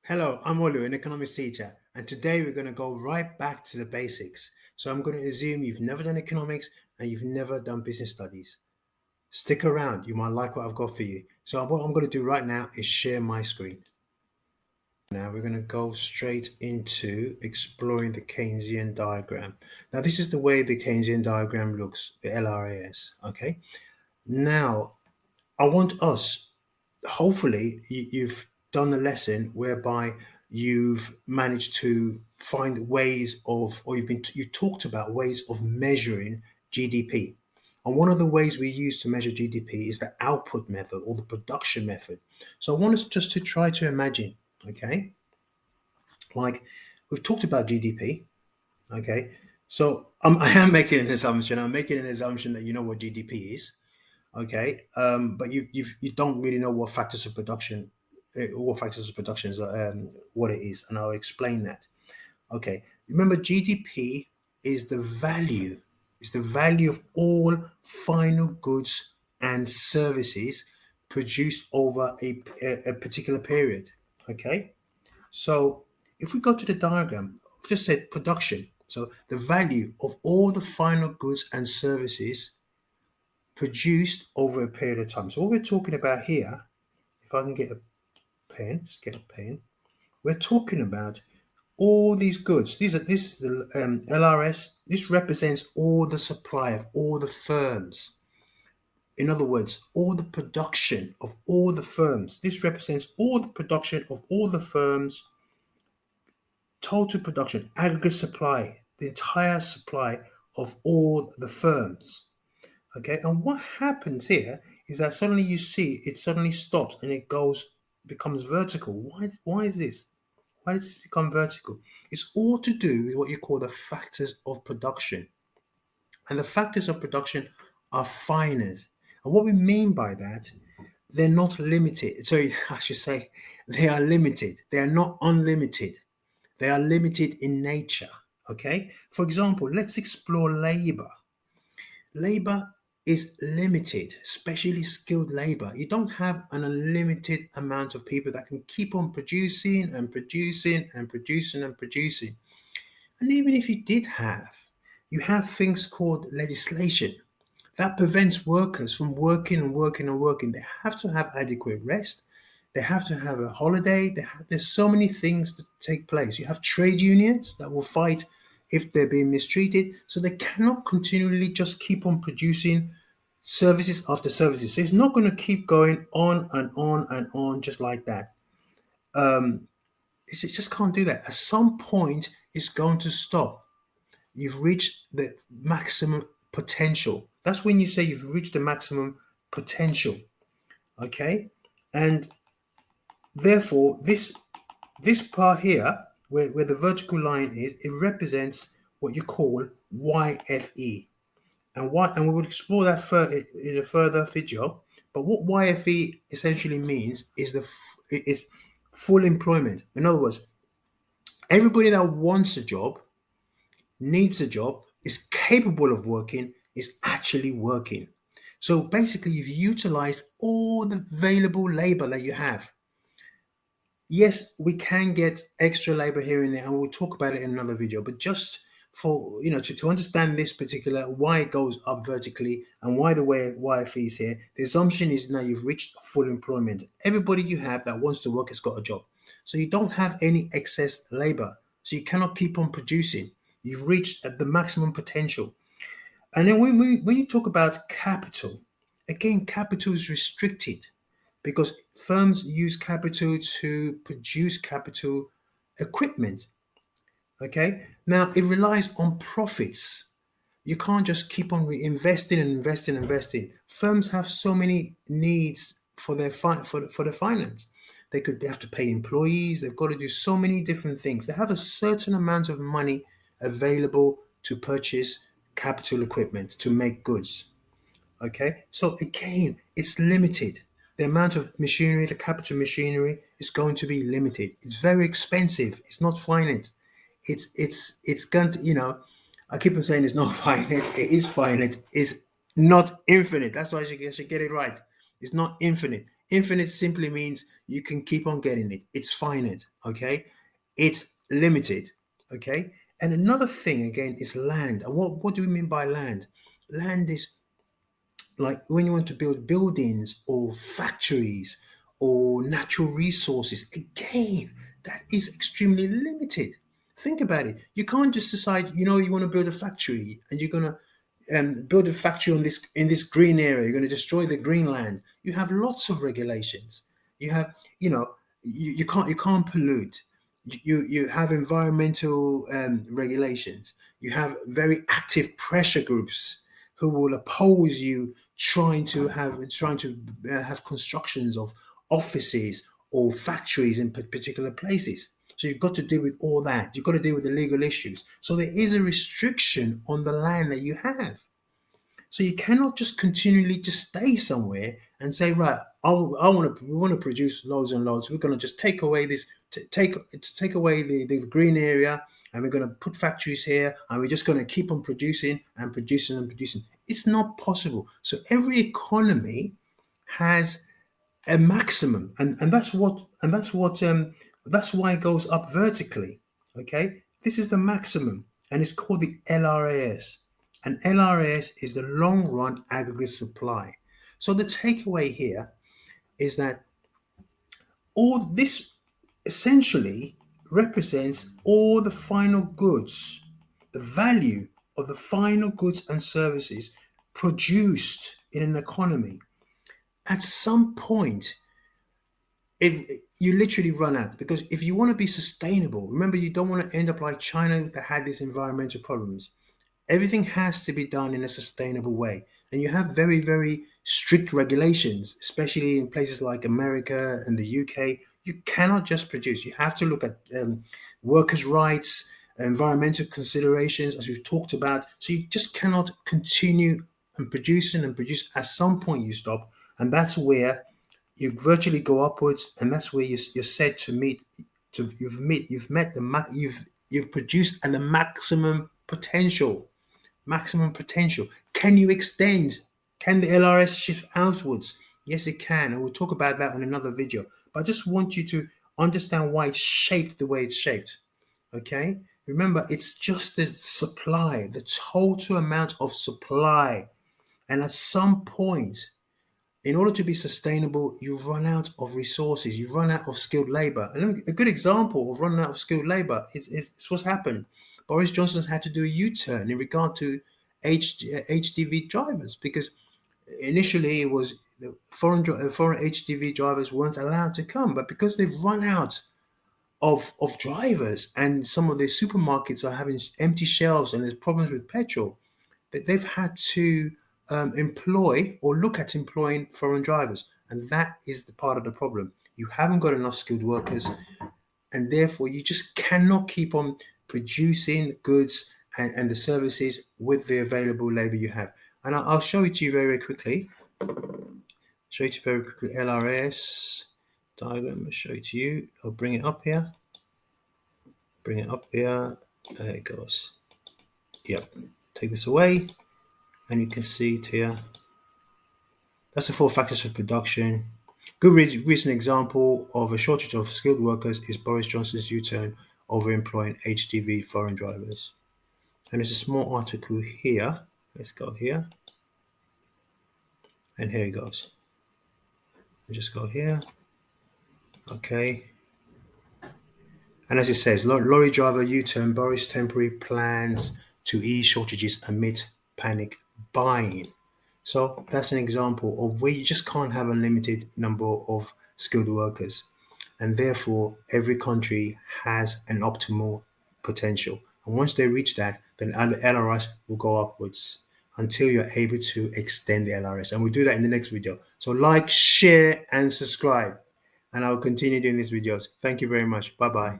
Hello, I'm Olu, an economics teacher, and today we're going to go right back to the basics. So I'm going to assume you've never done economics and you've never done business studies. Stick around, you might like what I've got for you. So what I'm going to do right now is share my screen. Now we're going to go straight into exploring the Keynesian diagram. Now this is the way the Keynesian diagram looks, the LRAS, okay? Now I want us, hopefully you've done a lesson whereby you've managed to find ways of, or you talked about ways of measuring GDP. And one of the ways we use to measure GDP is the output method or the production method. So I want us just to try to imagine, okay, like we've talked about GDP, okay. So I am making an assumption. I'm making an assumption that you know what GDP is. Okay, but you don't really know what factors of production is, what it is, and I'll explain that. Okay, remember GDP is the value of all final goods and services produced over a particular period. Okay, so if we go to the diagram, I've just said production. So the value of all the final goods and services produced over a period of time. So what we're talking about here, if I can get a pen, just get a pen. We're talking about all these goods. This is the LRS. This represents all the supply of all the firms. In other words, all the production of all the firms. This represents all the production of all the firms, total production, aggregate supply, the entire supply of all the firms. Okay, and what happens here is that suddenly you see it suddenly stops and it becomes vertical. Why is this? Why does this become vertical? It's all to do with what you call the factors of production. And the factors of production are finite. And what we mean by that, they're not limited. So I should say they are limited. They are not unlimited. They are limited in nature. Okay. For example, let's explore labor. Labor is limited, especially skilled labor. You don't have an unlimited amount of people that can keep on producing and producing and producing and producing. And even if you have things called legislation that prevents workers from working and working and working. They have to have adequate rest. They have to have a holiday. There's so many things that take place. You have trade unions that will fight if they're being mistreated. So they cannot continually just keep on producing services after services. So it's not going to keep going on and on and on just like that. It just can't do that. At some point, it's going to stop. You've reached the maximum potential. That's when you say you've reached the maximum potential. Okay? And therefore, this part here, where the vertical line is, it represents what you call YFE. And we will explore that in a further video. But what YFE essentially means is full employment. In other words, everybody that wants a job, needs a job, is capable of working, is actually working. So basically, you've utilized all the available labor that you have. Yes, we can get extra labor here and there, and we'll talk about it in another video. But just for to understand this particular why it goes up vertically and why the way YFE is here, the assumption is now you've reached full employment. Everybody you have that wants to work has got a job, so you don't have any excess labor. So you cannot keep on producing. You've reached at the maximum potential. And then when you talk about capital, again, capital is restricted because firms use capital to produce capital equipment. Okay, now it relies on profits. You can't just keep on investing and investing and investing. Firms have so many needs for their finance. They have to pay employees. They've got to do so many different things. They have a certain amount of money available to purchase capital equipment to make goods. Okay, so again, it's limited. The amount of machinery, the capital machinery, is going to be limited. It's very expensive. It's not finite. It's going to, I keep on saying it's not finite. It is finite. It's not infinite. That's why I should get it right. It's not infinite. Infinite simply means You can keep on getting it. It's finite, okay? It's limited, okay? And another thing again is land. And what do we mean by land? Land is like when you want to build buildings or factories or natural resources. Again, that is extremely limited. Think about it. You can't just decide, you want to build a factory and you're going to build a factory on this in this green area. You're going to destroy the green land. You have lots of regulations. You have, you can't pollute. You have environmental regulations. You have very active pressure groups who will oppose you trying to have constructions of offices or factories in particular places. So you've got to deal with all that. You've got to deal with the legal issues. So there is a restriction on the land that you have. So you cannot just continually just stay somewhere and say, right, we want to produce loads and loads. We're going to just take away this, take away the green area, and we're going to put factories here, and we're just going to keep on producing and producing and producing. It's not possible. So every economy has a maximum, and that's why it goes up vertically. Okay, this is the maximum, and it's called the LRAS. And LRAS is the long run aggregate supply. So the takeaway here is that all this essentially represents all the final goods, the value of the final goods and services produced in an economy. At some point, you literally run out, because if you want to be sustainable, remember, you don't want to end up like China that had these environmental problems. Everything has to be done in a sustainable way, and you have very, very strict regulations, especially in places like America and the UK. You cannot just produce. You have to look at workers' rights, environmental considerations, as we've talked about. So you just cannot continue and producing and produce. At some point you stop, and that's where you virtually go upwards, and that's where you're said to meet. You've produced at the maximum potential. Maximum potential. Can you extend? Can the LRS shift outwards? Yes, it can, and we'll talk about that in another video. But I just want you to understand why it's shaped the way it's shaped. Okay? Remember, it's just the supply, the total amount of supply. And at some point, in order to be sustainable, you run out of resources, you run out of skilled labor. And a good example of running out of skilled labor is what's happened. Boris Johnson's had to do a U-turn in regard to HGV drivers, because initially it was the foreign HGV drivers weren't allowed to come, but because they've run out of drivers and some of the supermarkets are having empty shelves and there's problems with petrol, that they've had to employ or look at employing foreign drivers. And that is the part of the problem. You haven't got enough skilled workers, and therefore you just cannot keep on producing goods and the services with the available labor you have. And I'll show it to you very, very quickly. LRS diagram. I'll show it to you. I'll bring it up here. There it goes. Yep. Take this away, and you can see it here. That's the 4 factors of production. Good recent example of a shortage of skilled workers is Boris Johnson's U-turn over employing HGV foreign drivers. And there's a small article here. Let's go here. And here it goes. Just go here. Okay. And as it says, lorry driver U-turn, Boris temporary plans to ease shortages amid panic buying. So that's an example of where you just can't have a limited number of skilled workers. And therefore, every country has an optimal potential. And once they reach that, then the LRS will go upwards until you're able to extend the LRS. And we'll do that in the next video. So like, share, and subscribe. And I will continue doing these videos. Thank you very much. Bye-bye.